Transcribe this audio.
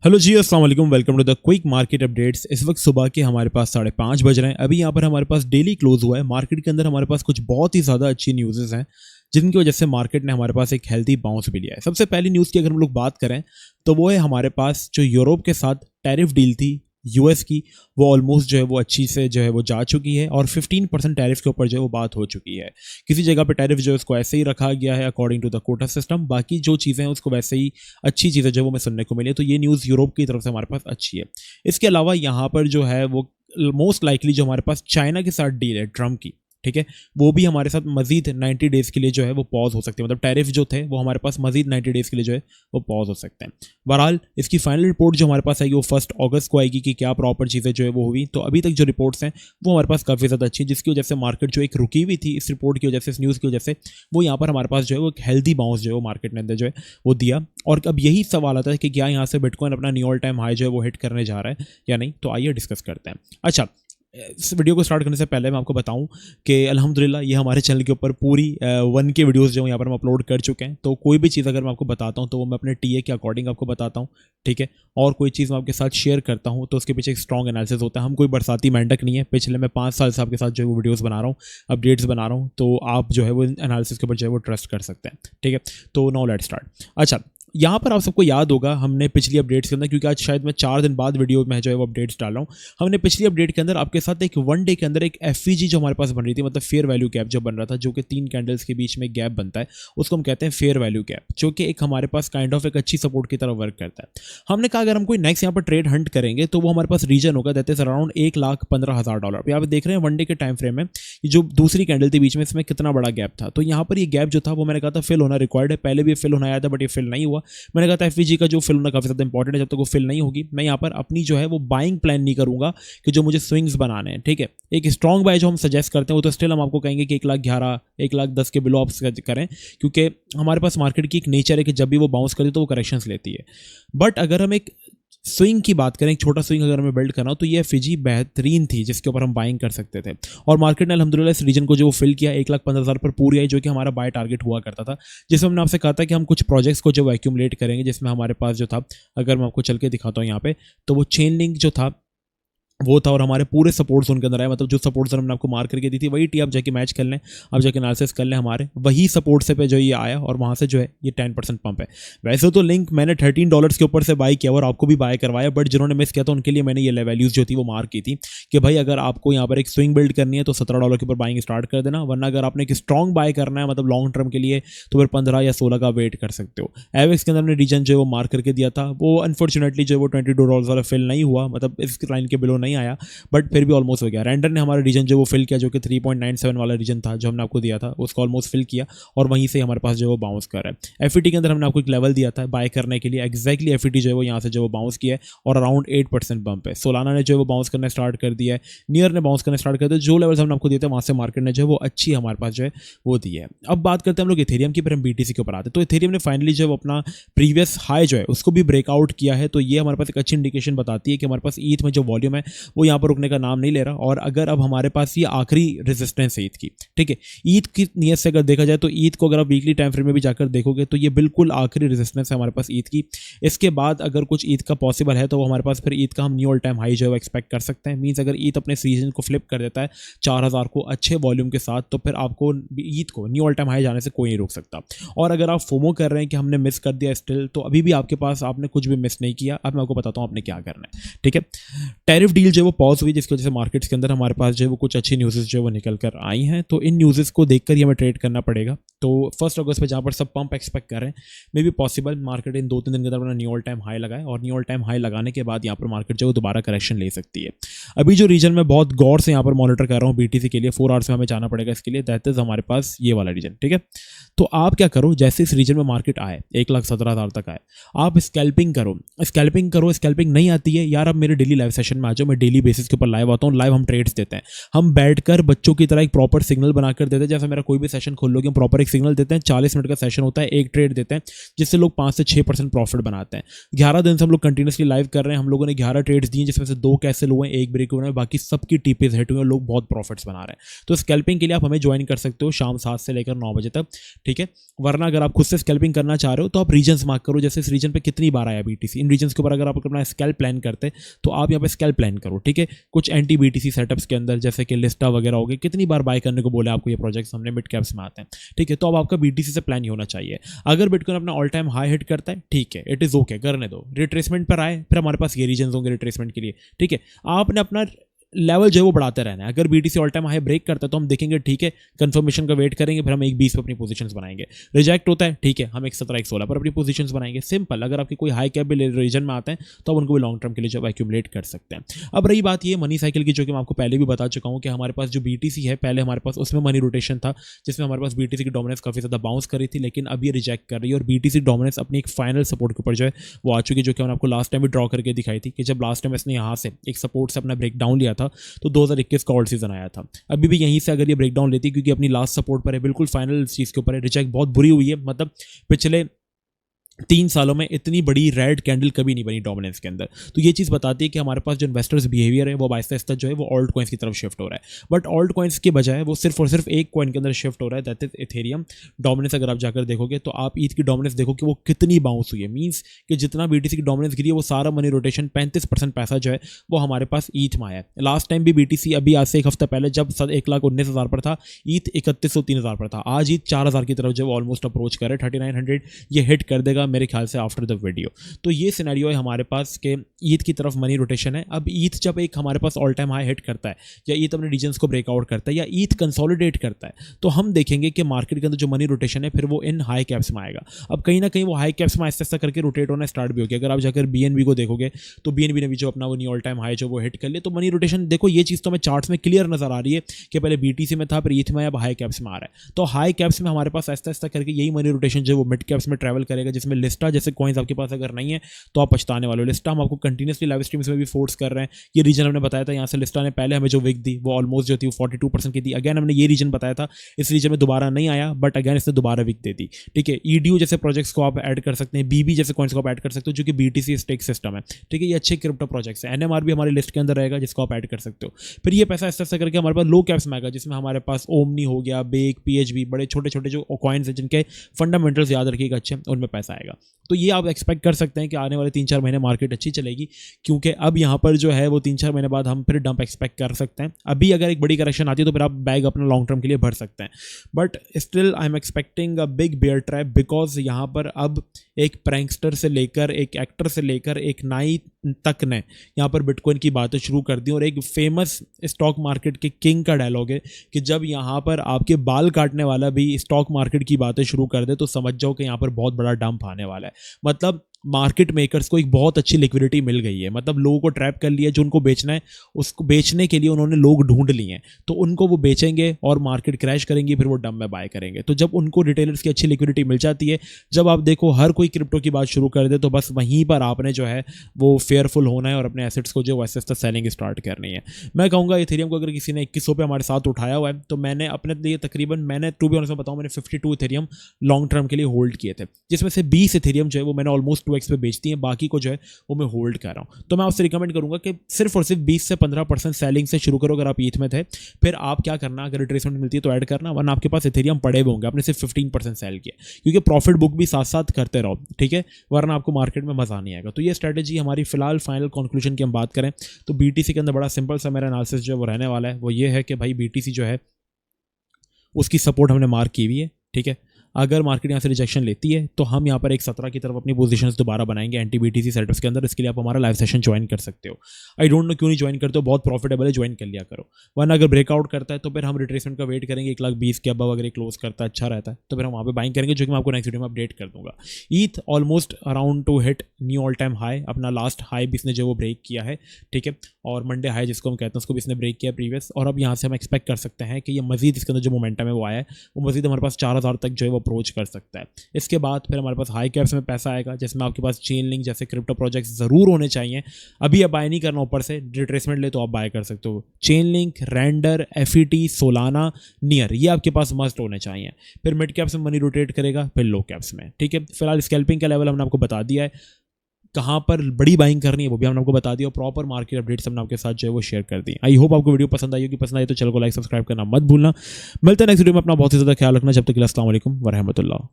Hello जी, अस्सलाम वालेकुम। Welcome to the quick market updates. इस वक्त सुबह के हमारे पास 5:30 बज रहे हैं। अभी यहाँ पर हमारे पास डेली क्लोज हुआ है। मार्केट के अंदर हमारे पास कुछ बहुत ही ज़्यादा अच्छी न्यूज़ हैं जिनकी वजह से मार्केट ने हमारे पास एक हेल्दी बाउंस भी लिया है। सबसे पहली न्यूज़ की अगर हम लोग बात करें तो वो है हमारे पास जो यूरोप के साथ टैरिफ डील थी यूएस की, वो ऑलमोस्ट जो है वो अच्छी से जो है वो जा चुकी है और 15% टैरिफ के ऊपर जो है वो बात हो चुकी है। किसी जगह पे टैरिफ जो है उसको ऐसे ही रखा गया है according to the quota system, बाकी जो चीज़ें हैं उसको वैसे ही अच्छी चीज़ें जो है वो हमें सुनने को मिली है। तो ये न्यूज़ यूरोप की तरफ से हमारे पास अच्छी है। इसके अलावा यहाँ पर जो है वो मोस्ट लाइकली जो हमारे पास चाइना के साथ डील है ट्रम्प की, ठीक है, वो भी हमारे साथ मजीद 90 डेज के लिए जो है वो पॉज हो सकते हैं। मतलब टैरिफ जो थे वो हमारे पास मजीद 90 डेज के लिए जो है वो पॉज हो सकते हैं। बहरहाल इसकी फाइनल रिपोर्ट जो हमारे पास आएगी वो 1 अगस्त को आएगी कि क्या प्रॉपर चीज़ें जो है वो हुई। तो अभी तक जो रिपोर्ट्स हैं वो हमारे पास काफ़ी ज़्यादा अच्छी है, जिसकी वजह से मार्केट जो एक रुकी हुई थी इस रिपोर्ट की वजह से, इस न्यूज़ की वजह से, वो यहाँ पर हमारे पास जो है वो एक हेल्दी बाउंस जो है वो मार्केट ने अंदर जो है वो दिया। और अब यही सवाल आता है कि क्या यहाँ से बिटकॉइन अपना न्यू ऑल टाइम हाई जो है वो हिट करने जा रहा है या नहीं। तो आइए डिस्कस करते हैं। अच्छा, इस वीडियो को स्टार्ट करने से पहले मैं आपको बताऊं कि अल्हम्दुलिल्लाह ये हमारे चैनल के ऊपर पूरी 1 के वीडियोस जो यहाँ पर हम अपलोड कर चुके हैं। तो कोई भी चीज़ अगर मैं आपको बताता हूं तो वो मैं अपने टीए के अकॉर्डिंग आपको बताता हूं, ठीक है। और कोई चीज़ मैं आपके साथ शेयर करता हूं तो उसके पीछे एक स्ट्रॉन्ग एनालिसिस होता है। हम कोई बरसाती मेंढक नहीं है। पिछले मैं 5 साल से आपके साथ जो है वो वीडियोज़ बना रहा हूँ, अपडेट्स बना रहा हूँ, तो आप जो है वो एनालिसिस के ऊपर जो है वो ट्रस्ट कर सकते हैं, ठीक है। तो नाउ लेट्स स्टार्ट। अच्छा, यहाँ पर आप सबको याद होगा हमने पिछली अपडेट्स के अंदर, क्योंकि आज शायद मैं 4 दिन बाद वीडियो में जो है वो अपडेट्स डाल रहा हूँ, हमने पिछली अपडेट के अंदर आपके साथ एक 1 डे के अंदर एक एफवीजी जो हमारे पास बन रही थी, मतलब फेयर वैल्यू गैप जो बन रहा था, जो कि 3 कैंडल्स के बीच में गैप बनता है, उसको हम कहते हैं फेयर वैल्यू गैप, जो कि एक हमारे पास काइंड ऑफ एक अच्छी सपोर्ट की तरह वर्क करता है। हमने कहा अगर हम कोई नेक्स्ट यहाँ पर ट्रेड हंट करेंगे तो वो हमारे पास रीजन होगा दैट इज अराउंड $1,15,000। यहाँ पे देख रहे हैं 1 डे के टाइम फ्रेम में जो दूसरी कैंडल थी बीच में, इसमें कितना बड़ा गैप था। तो यहाँ पर ये गैप जो था वो मैंने कहा था फिल होना रिक्वायर्ड है। पहले भी फिल होना आया था बट ये फिल नहीं हुआ। मैंने कहा था एफवीजी का जो फिल होना काफी ज्यादा इंपॉर्टेंट है, जब तक वो फिल नहीं होगी मैं यहाँ पर अपनी जो है वो बाइंग प्लान नहीं करूंगा कि जो मुझे स्विंग्स बनाने हैं, ठीक है। एक स्ट्रॉन्ग बाय जो हम सजेस्ट करते हैं वो तो स्टिल हम आपको कहेंगे कि 1,11,000 1,10,000 के बिलो आप करें, क्योंकि हमारे पास मार्केट की एक नेचर है कि जब भी वो बाउंस करती है तो वो करेक्शंस लेती है। बट अगर हम एक स्विंग की बात करें, एक छोटा स्विंग अगर हमें बिल्ड करना हो तो ये एफवीजी बेहतरीन थी जिसके ऊपर हम बाइंग कर सकते थे। और मार्केट ने अल्हम्दुलिल्लाह इस रीजन को जो फिल किया 1,15,000 पर पूरी आई, जो कि हमारा बाय टारगेट हुआ करता था, जिसमें हमने आपसे कहा था कि हम कुछ प्रोजेक्ट्स को जो एक्यूमुलेट करेंगे, जिसमें हमारे पास जो था, अगर मैं आपको चल के दिखाता हूँ यहाँ पे, तो वो चेन लिंक जो था वो था और हमारे पूरे सपोर्ट जोन के अंदर आया। मतलब जो सपोर्ट जोन हमने आपको मार्क करके दी थी वही टी आप जाके मैच कर लें, आप जाके एनालिसिस कर लें, हमारे वही सपोर्ट से पे जो ये आया और वहाँ से जो है ये 10% पंप है। वैसे तो लिंक मैंने $13 के ऊपर से बाय किया और आपको भी बाय करवाया, बट जिन्होंने मिस किया था उनके लिए मैंने ये वैल्यूज जो थी वो मार्क की थी कि भाई अगर आपको यहाँ पर एक स्विंग बिल्ड करनी है तो $17 के ऊपर बाइंग स्टार्ट कर देना, वरना अगर आपने एक स्ट्रॉन्ग बाय करना है मतलब लॉन्ग टर्म के लिए तो फिर 15 या 16 का वेट कर सकते हो। एवेक्स के अंदर हमने रीजन जो है वो मार्क करके दिया था, वो अनफॉर्चुनेटली जो है वो $22 वाला फिल नहीं हुआ, मतलब इस लाइन के बिलो नहीं आया, बट फिर भी ऑलमोस्ट हो गया। रेंडर ने हमारा रीजन जो वो फिल किया, जो कि 3.97 वाला रीजन था जो हमने आपको दिया था, उसको ऑलमोस्ट फिल किया और वहीं से हमारे पास जो वो बाउंस कर रहा है। एफईटी के अंदर हमने आपको एक लेवल दिया था बाय करने के लिए, एक्जैक्टली एफईटी जो है वो यहाँ से जो वो बाउंस किया है और अराउंड 8% बम्प है। सोलाना ने जो है वो बाउंस करना स्टार्ट कर दिया है, नियर ने बाउंस करना स्टार्ट कर दिया। जो लेवल्स हमने आपको दिए थे वहाँ से मार्केट ने जो है वो अच्छी हमारे पास जो है वो दी है। अब बात करते हैं हम लोग इथेरियम की, फिर हम बीटीसी के ऊपर आते हैं। तो इथेरियम ने फाइनली जो है अपना प्रीवियस हाई जो है उसको भी ब्रेकआउट किया है, तो ये हमारे पास एक अच्छी इंडिकेशन बताती है कि हमारे पास ईथ में जो वॉल्यूम है वो यहाँ पर रुकने का नाम नहीं ले रहा। और अगर अब हमारे पास ये आखिरी रेजिस्टेंस है ईद की, ठीक है, ईद की नियत से अगर देखा जाए तो ईद को अगर आप वीकली टाइम फ्रेम में भी जाकर देखोगे तो ये बिल्कुल आखिरी रेजिस्टेंस है हमारे पास ईद की। इसके बाद अगर कुछ ईद का पॉसिबल है तो हमारे पास फिर ईद का हम न्यू ऑल टाइम हाई जो है एक्सपेक्ट कर सकते हैं। मींस अगर ईद अपने सीजन को फ्लिप कर देता है 4,000 को अच्छे वॉल्यूम के साथ, तो फिर आपको ईद को न्यू ऑल टाइम हाई जाने से कोई नहीं रोक सकता। और अगर आप फोमो कर रहे हैं कि हमने मिस कर दिया स्टिल, तो अभी भी आपके पास, आपने कुछ भी मिस नहीं किया। अब मैं आपको बताता हूँ आपने क्या करना है, ठीक है। टैरिफ डील जो वो पॉज हुई, जिसकी वजह से मार्केट्स के अंदर हमारे पास जो है वो कुछ अच्छी न्यूज़ जो वो निकल कर आई हैं, तो इन न्यूज़ को देखकर ही हमें ट्रेड करना पड़ेगा। तो 1 अगस्त पे जहाँ पर सब पंप एक्सपेक्ट कर रहे हैं, may be possible market in 2-3 दिन के अंदर अपना न्यू ऑल टाइम हाई लगाए और न्यू ऑल टाइम हाई लगाने के बाद यहाँ पर मार्केट जो है दोबारा करेक्शन ले सकती है। अभी जो रीजन में बहुत गौर से यहाँ पर मॉनिटर कर रहा हूँ बीटीसी के लिए, 4 आवर्स में हमें जाना पड़ेगा इसके लिए, दैट इज हमारे पास ये वाला रीजन, ठीक है। तो आप क्या करो, जैसे इस रीजन में मार्केट आए 1,17,000 तक आए, आप स्कैल्पिंग करो। स्कैल्पिंग नहीं आती है यार, अब मेरे डेली लाइव सेशन में आ जाओ, मैं डेली बेसिस के ऊपर लाइव आता हूँ, लाइव हम ट्रेड्स देते हैं। हम बैठकर बच्चों की तरह एक प्रॉपर सिग्नल बनाकर देते हैं, जैसे मेरा कोई भी सेशन खोल लोगे हम प्रॉपर एक सिग्नल देते हैं, 40 मिनट का सेशन होता है, एक ट्रेड देते हैं जिससे लोग 5 से 6% प्रॉफिट बनाते हैं। 11 दिन से हम लोग कंटिन्यूसली लाइव कर रहे हैं, हम लोगों ने 11 ट्रेड्स दिए जिसमें से 2 कैंसिल हुए, एक ब्रेक हुए, बाकी सबकी टीपीज हिट हुए, लोग बहुत प्रॉफिट्स बना रहे हैं। तो स्कैल्पिंग के लिए आप हमें ज्वाइन कर सकते हो शाम 7 से लेकर 9 बजे तक, ठीक है। वरना अगर आप खुद से स्कैल्पिंग करना चाह रहे हो तो आप रीजन्स मार्क करो, जैसे इस रीजन पे कितनी बार आया बीटीसी, इन रीजन्स के ऊपर अगर आप अपना स्कैल्प प्लान करते तो आप यहाँ पे स्कैल्प प्लान करो, ठीक है। कुछ एंटी बीटीसी सेटअप्स के अंदर जैसे कि लिस्टा वगैरह हो गए, कितनी बार बाय करने को बोले आपको ये प्रोजेक्ट्स, हमने मिड कैप्स में आते हैं, ठीक है। तो अब आपका बीटीसी से प्लान ही होना चाहिए। अगर बिटकॉइन अपना ऑल टाइम हाई हिट करता है, ठीक है, इट इज ओके, करने दो, रिट्रेसमेंट पर आए, फिर हमारे पास ये रीजन होंगे रिट्रेसमेंट के लिए, ठीक है। आपने अपना लेवल जो है वो बढ़ाते रहना है। अगर BTC all time high break करता है तो हम देखेंगे, ठीक है, कंफर्मेशन का वेट करेंगे, फिर हम 1.20 पर अपनी पोजीशंस बनाएंगे। रिजेक्ट होता है, ठीक है, हम 1.17 1.16 पर अपनी पोजीशंस बनाएंगे। सिंपल। अगर आपकी कोई हाई कैप भी रीजन में आते हैं तो आप उनको भी लॉन्ग टर्म के लिए जब एक्यूमुलेट कर सकते हैं। अब रही बात ये मनी साइकिल की, जो कि मैं आपको पहले भी बता चुका हूँ कि हमारे पास जो बीटीसी है, पहले हमारे पास उसमें मनी रोटेशन था जिसमें हमारे पास बीटीसी की डोमिनेंस काफी ज्यादा बाउंस करी थी, लेकिन अब ये रिजेक्ट कर रही है और बीटीसी डोमिनेंस अपनी एक फाइनल सपोर्ट के ऊपर जो है वो आ चुकी है, जो कि मैंने आपको लास्ट टाइम भी ड्रॉ करके दिखाई थी कि जब लास्ट टाइम इसने यहाँ से एक सपोर्ट से अपना ब्रेक डाउन लिया था तो 2021 का ऑल्ड सीजन आया था। अभी भी यहीं से अगर ये ब्रेकडाउन लेती, क्योंकि अपनी लास्ट सपोर्ट पर है, बिल्कुल फाइनल चीज के ऊपर है, रिजेक्ट बहुत बुरी हुई है, मतलब पिछले 3 सालों में इतनी बड़ी रेड कैंडल कभी नहीं बनी डोमिनेंस के अंदर। तो ये चीज़ बताती है कि हमारे पास जो इन्वेस्टर्स बिहेवियर है वो आहिस्ता आहिस्ता जो है वो ऑल्ट कॉइन्स की तरफ शिफ्ट हो रहा है। बट ऑल्ट कॉइन्स के बजाय वो सिर्फ और सिर्फ एक कॉइन के अंदर शिफ्ट हो रहा है, दैट इज इथेरियम। डोमिनेंस अगर आप जाकर देखोगे तो आप ईथ की डोमिनेंस देखो कि वो कितनी बाउंस हुई है, मीन्स कि जितना बीटीसी की डोमिनेंस गिरी है वो सारा मनी रोटेशन 35% पैसा जो है वो हमारे पास ईथ में आया है। लास्ट टाइम भी बीटीसी अभी आज से एक हफ्ता पहले जब 1,19,000 पर था, ईथ 3,103,000 पर था, आज ईथ 4,000 की तरफ जो ऑलमोस्ट अप्रोच कर रहे, 3900 ये हिट कर देगा मेरे ख्याल से आफ्टर द वीडियो। तो ये सिनेरियो है हमारे पास के ईथ की तरफ मनी रोटेशन है। अब ईथ जब एक हमारे पास ऑल टाइम हाई हिट करता है या ईथ अपने रीजन्स को ब्रेकआउट करता है या ईथ कंसोलिडेट करता है तो हम देखेंगे कि मार्केट के अंदर जो मनी रोटेशन है फिर वो इन हाई कैप्स में आएगा। अब कहीं ना कहीं वो हाई कैप्स में आहिस्ता आहिस्ता करके रोटेट होना स्टार्ट भी हो गया। अगर आप जाकर बीएनबी को देखोगे तो बीएनबी ने भी जो अपना वो ऑल टाइम हाई जो वो हिट कर लिया, तो मनी रोटेशन देखो ये चीज़ तो हमें चार्ट्स में क्लियर नजर आ रही है कि पहले बीटीसी में था, फिर ईथ में, अब हाई कैप्स में आ रहा है। तो हाई कैप्स में हमारे पास आहिस्ता आहिस्ता करके यही मनी रोटेशन जो वो मिड कैप्स में ट्रैवल करेगा, जिसमें लिस्टा जैसे कॉइन्स आपके पास अगर नहीं है तो आप पछताने वाले हो। लिस्टा हम आपको कंटिन्यूसली लाइव स्ट्रीम्स में भी फोर्स कर रहे हैं। ये रीजन हमने बताया था, यहाँ से लिस्टा ने पहले हमें जो विक दी वो ऑलमोस्ट जो थी वो 42% की थी। अगेन हमने ये रीजन बताया था, इस रीजन में दोबारा नहीं आया, बट अगेन इसने दोबारा विक दे दी, ठीक है। ईडीयू जैसे प्रोजेक्ट्स को आप ऐड कर सकते हैं, बीबी जैसे कॉइन्स को आप ऐड कर सकते हो जो कि बीटीसी स्टेक सिस्टम है, ठीक है। ये अच्छे क्रिप्टो प्रोजेक्ट्स है। एनएमआर भी हमारी लिस्ट के अंदर रहेगा जिसको आप ऐड कर सकते हो। फिर ये पैसा ऐसा करके हमारे पास लो कैप्स में आएगा, जिसमें हमारे पास ओमनी हो गया, बेक, पीएचबी, बड़े छोटे छोटे जो कॉइन्स हैं जिनके फंडामेंटल्स याद रखिएगा अच्छे, उनमें पैसा आएगा। तो ये आप एक्सपेक्ट कर सकते हैं कि आने वाले 3-4 महीने मार्केट अच्छी चलेगी, क्योंकि अब यहाँ पर जो है वो 3-4 महीने बाद हम फिर डंप एक्सपेक्ट कर सकते हैं। अभी अगर एक बड़ी करेक्शन आती है तो फिर आप बैग अपना लॉन्ग टर्म के लिए भर सकते हैं, but still I am expecting a big bear trap, because यहाँ पर अब एक प्रैंकस्टर से लेकर एक एक्टर से लेकर एक नाई तक ने यहाँ पर बिटकॉइन की बातें शुरू कर दी। और एक फेमस स्टॉक मार्केट के किंग का डायलॉग है कि जब यहाँ पर आपके बाल काटने वाला भी स्टॉक मार्केट की बातें शुरू कर दे तो समझ जाओ कि यहाँ पर बहुत बड़ा डंप आने वाला है। मतलब मार्केट मेकर्स को एक बहुत अच्छी लिक्विडिटी मिल गई है, मतलब लोगों को ट्रैप कर लिया, जो उनको बेचना है उसको बेचने के लिए उन्होंने लोग ढूंढ लिए हैं, तो उनको वो बेचेंगे और मार्केट क्रैश करेंगे, फिर वो डम में बाय करेंगे। तो जब उनको रिटेलर्स की अच्छी लिक्विडिटी मिल जाती है, जब आप देखो हर कोई क्रिप्टो की बात शुरू कर दे, तो बस वहीं पर आपने जो है वो फेयरफुल होना है और अपने एसेट्स को जो वैसे सेलिंग स्टार्ट करनी है। मैं कहूँगा इथेरियम को अगर किसी ने 2100 पे हमारे साथ उठाया हुआ है तो मैंने अपने लिए तकरीबन, मैंने टू बी ऑनेस्ट बताऊँ, मैंने 52 इथेरियम लॉन्ग टर्म के लिए होल्ड किए थे, जिसमें से 20 इथेरियम जो है वो मैंने ऑलमोस्ट 2x पे बेचती हैं, बाकी को जो है वो मैं होल्ड कर रहा हूं। तो मैं आपसे रिकमेंड करूंगा कि सिर्फ और सिर्फ 20 से 15% सेलिंग से शुरू करो। अगर आप ईथ में थे, फिर आप क्या करना, अगर रिट्रेसमेंट मिलती है तो ऐड करना, वरना आपके पास इथेरियम पड़े हुए होंगे, आपने सिर्फ 15% सेल किया, क्योंकि प्रॉफिट बुक भी साथ साथ करते रहो, ठीक है, वरना आपको मार्केट में मजा नहीं आएगा। तो ये स्ट्रेटेजी हमारी फिलहाल फाइनल कंक्लूजन की हम बात करें तो बीटीसी के अंदर बड़ा सिंपल सा मेरा एनालिसिस जो है वो रहने वाला है, वो ये है कि भाई बीटीसी जो है उसकी सपोर्ट हमने मार्क की हुई है, ठीक है। अगर मार्केट यहाँ से रिजेक्शन लेती है तो हम यहाँ पर एक 17 की तरफ अपनी पोजीशंस दोबारा बनाएंगे एंटी बीटीसी सेटअप्स के अंदर। इसके लिए आप हमारा लाइव सेशन ज्वाइन कर सकते हो। आई डोंट नो क्यों नहीं ज्वाइन करते हो, बहुत प्रॉफिटेबल है, ज्वाइन कर लिया करो। वरना अगर ब्रेकआउट करता है तो फिर हम रिट्रेसमेंट का वेट करेंगे, 1,20,000 के अबव अगर क्लोज करता है, अच्छा रहता है, तो फिर हम वहाँ पे बाइंग करेंगे, जो कि मैं आपको नेक्स्ट वीडियो में अपडेट कर दूंगा। ETH almost around to hit new all time high, अपना लास्ट हाई भी इसने जो वो ब्रेक किया है, ठीक है, और मंडे हाई जिसको हम कहते हैं उसको भी इसने ब्रेक किया प्रीवियस। और अब यहाँ से हम एक्सपेक्ट कर सकते हैं कि ये मजीद इसके अंदर जो मोमेंटम है वो आया है, वो मजीद हमारे पास 4,000 तक जो है वो को अप्रोच कर सकता है। इसके बाद फिर हमारे पास हाई कैप्स में पैसा आएगा, जिसमें आपके पास चेन लिंक जैसे क्रिप्टो प्रोजेक्ट्स ज़रूर होने चाहिए। अभी आप बाय नहीं करना, ऊपर से रिट्रेसमेंट ले तो आप बाय कर सकते हो। Chain link, render, FET, Solana, near, ये आपके पास मस्ट होने चाहिए। फिर मिड कैप्स में मनी रोटेट करेगा, फिर लो कैप्स में। ठीक है, फिलहाल स्कैल्पिंग का लेवल हमने आपको बता दिया है, कहाँ पर बड़ी बाइंग करनी है वो भी हमने आपको बता दिया, और प्रॉपर मार्केट अपडेट्स हमने आपके साथ जो है वो शेयर कर दी। आई होप आपको वीडियो पसंद आई होगी। पसंद आई तो चैनल को लाइक सब्सक्राइब करना मत भूलना। मिलता है नेक्स्ट वीडियो में। अपना बहुत ही ज़्यादा ख्याल रखना। जब तक के लिए अस्सलाम वालेकुम व रहमतुल्लाह।